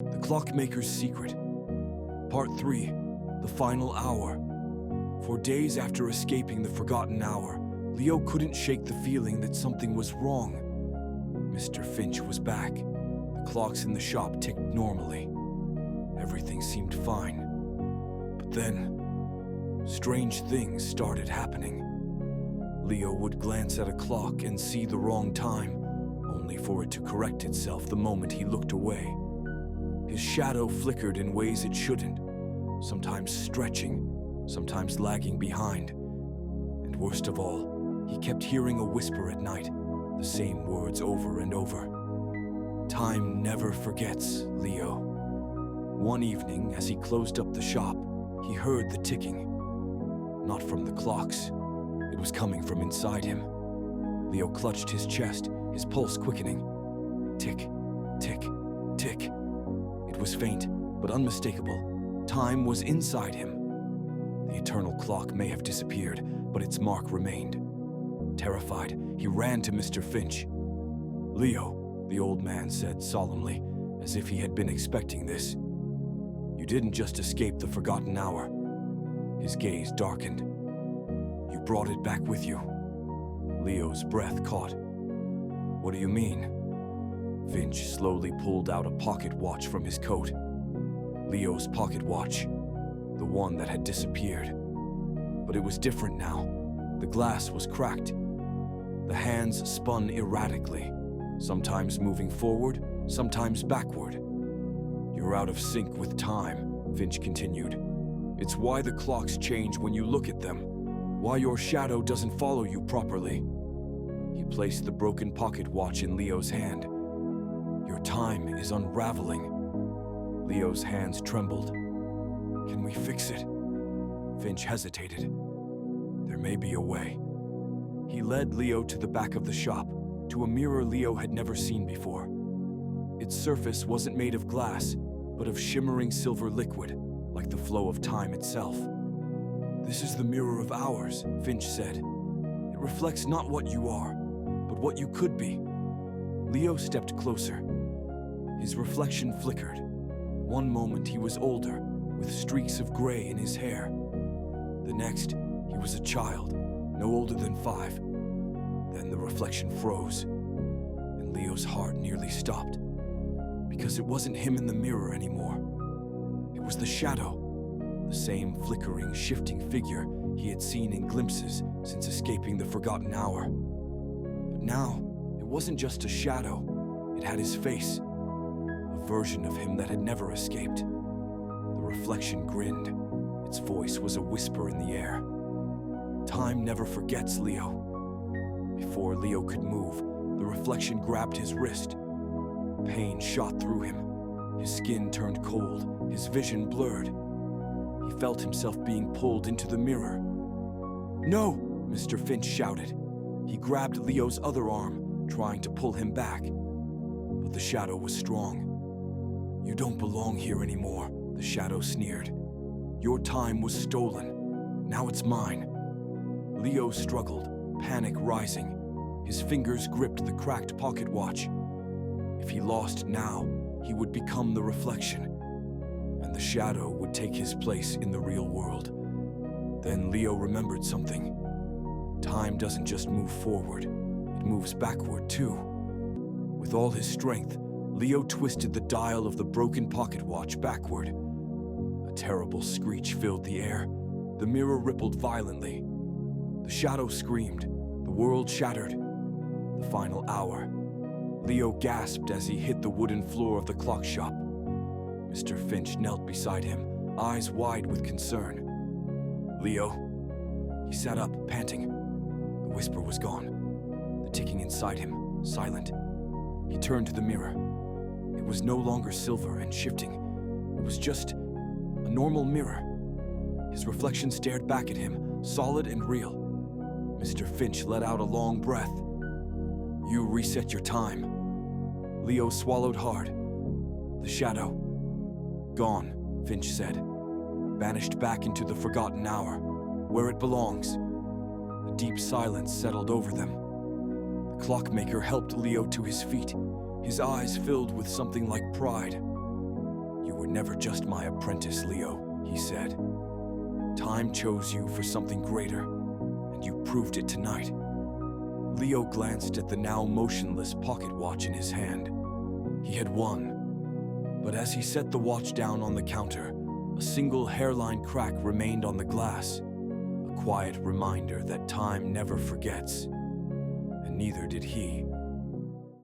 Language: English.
The Clockmaker's Secret. Part 3. The Final Hour. For days after escaping the forgotten hour, Leo couldn't shake the feeling that something was wrong. Mr. Finch was back. The clocks in the shop ticked normally. Everything seemed fine. But then, strange things started happening. Leo would glance at a clock and see the wrong time, only for it to correct itself the moment he looked away. His shadow flickered in ways it shouldn't, sometimes stretching, sometimes lagging behind. And worst of all, he kept hearing a whisper at night, the same words over and over. Time never forgets, Leo. One evening, as he closed up the shop, he heard the ticking. Not from the clocks. It was coming from inside him. Leo clutched his chest, his pulse quickening. Tick, tick, tick. It was faint, but unmistakable. Time was inside him. The eternal clock may have disappeared, but its mark remained. Terrified, he ran to Mr. Finch. "Leo," the old man said solemnly, as if he had been expecting this. "You didn't just escape the forgotten hour." His gaze darkened. "You brought it back with you." Leo's breath caught. "What do you mean?" Finch slowly pulled out a pocket watch from his coat. Leo's pocket watch, the one that had disappeared. But it was different now. The glass was cracked. The hands spun erratically, sometimes moving forward, sometimes backward. "You're out of sync with time," Finch continued. "It's why the clocks change when you look at them, why your shadow doesn't follow you properly." He placed the broken pocket watch in Leo's hand. "Your time is unraveling." Leo's hands trembled. "Can we fix it?" Finch hesitated. "There may be a way." He led Leo to the back of the shop, to a mirror Leo had never seen before. Its surface wasn't made of glass, but of shimmering silver liquid, like the flow of time itself. "This is the mirror of hours," Finch said. "It reflects not what you are, but what you could be." Leo stepped closer. His reflection flickered. One moment he was older, with streaks of gray in his hair. The next, he was a child, no older than 5. Then the reflection froze, and Leo's heart nearly stopped. Because it wasn't him in the mirror anymore. It was the shadow, the same flickering, shifting figure he had seen in glimpses since escaping the forgotten hour. But now, it wasn't just a shadow. It had his face, a version of him that had never escaped. The reflection grinned. Its voice was a whisper in the air. "Time never forgets, Leo." Before Leo could move, the reflection grabbed his wrist. Pain shot through him. His skin turned cold, his vision blurred. He felt himself being pulled into the mirror. "No!" Mr. Finch shouted. He grabbed Leo's other arm, trying to pull him back. But the shadow was strong. "You don't belong here anymore," the shadow sneered. "Your time was stolen. Now it's mine." Leo struggled, panic rising. His fingers gripped the cracked pocket watch. If he lost now, he would become the reflection, and the shadow would take his place in the real world. Then Leo remembered something. Time doesn't just move forward, it moves backward too. With all his strength, Leo twisted the dial of the broken pocket watch backward. A terrible screech filled the air. The mirror rippled violently. The shadow screamed. The world shattered. The final hour. Leo gasped as he hit the wooden floor of the clock shop. Mr. Finch knelt beside him, eyes wide with concern. "Leo?" He sat up, panting. The whisper was gone. The ticking inside him, silent. He turned to the mirror. It was no longer silver and shifting. It was just a normal mirror. His reflection stared back at him, solid and real. Mr. Finch let out a long breath. "You reset your time." Leo swallowed hard. "The shadow." "Gone," Finch said. "Banished back into the forgotten hour, where it belongs." A deep silence settled over them. The clockmaker helped Leo to his feet, his eyes filled with something like pride. never just my apprentice, Leo," he said. "Time chose you for something greater, and you proved it tonight." Leo glanced at the now motionless pocket watch in his hand. He had won. But as he set the watch down on the counter, a single hairline crack remained on the glass, a quiet reminder that time never forgets, and neither did he.